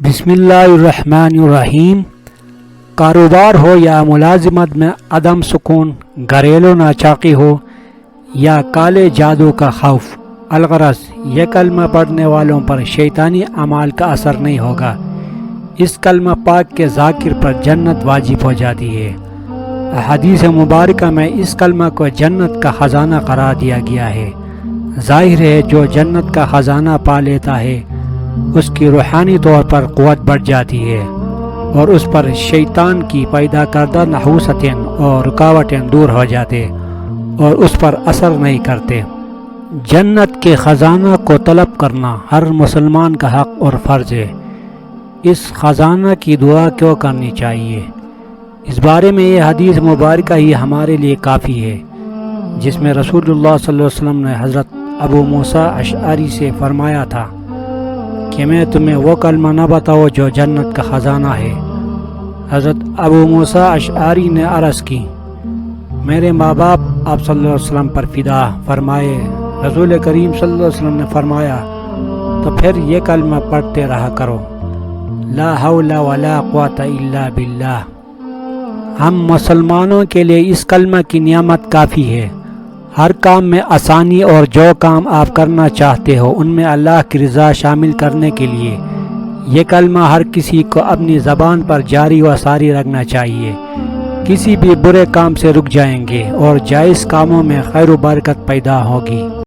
بسم اللہ الرحمن الرحیم۔ کاروبار ہو یا ملازمت میں عدم سکون، گھریلو ناچاقی ہو یا کالے جادو کا خوف، الغرض یہ کلمہ پڑھنے والوں پر شیطانی اعمال کا اثر نہیں ہوگا۔ اس کلمہ پاک کے ذاکر پر جنت واجب ہو جاتی ہے۔ حدیث مبارکہ میں اس کلمہ کو جنت کا خزانہ قرار دیا گیا ہے۔ ظاہر ہے جو جنت کا خزانہ پا لیتا ہے اس کی روحانی طور پر قوت بڑھ جاتی ہے اور اس پر شیطان کی پیدا کردہ نحوستیں اور رکاوٹیں دور ہو جاتے اور اس پر اثر نہیں کرتے۔ جنت کے خزانہ کو طلب کرنا ہر مسلمان کا حق اور فرض ہے۔ اس خزانہ کی دعا کیوں کرنی چاہیے؟ اس بارے میں یہ حدیث مبارکہ ہی ہمارے لیے کافی ہے، جس میں رسول اللہ صلی اللہ علیہ وسلم نے حضرت ابو موسیٰ اشعری سے فرمایا تھا کہ میں تمہیں وہ کلمہ نہ بتاؤ جو جنت کا خزانہ ہے۔ حضرت ابو موسیٰ اشعری نے عرض کی، میرے ماں باپ آپ صلی اللہ علیہ وسلم پر فدا۔ فرمائے رسول کریم صلی اللہ علیہ وسلم نے فرمایا تو پھر یہ کلمہ پڑھتے رہا کرو، لا حول ولا قوت الا باللہ۔ ہم مسلمانوں کے لیے اس کلمہ کی نعمت کافی ہے۔ ہر کام میں آسانی اور جو کام آپ کرنا چاہتے ہو ان میں اللہ کی رضا شامل کرنے کے لیے یہ کلمہ ہر کسی کو اپنی زبان پر جاری و ساری رکھنا چاہیے۔ کسی بھی برے کام سے رک جائیں گے اور جائز کاموں میں خیر و برکت پیدا ہوگی۔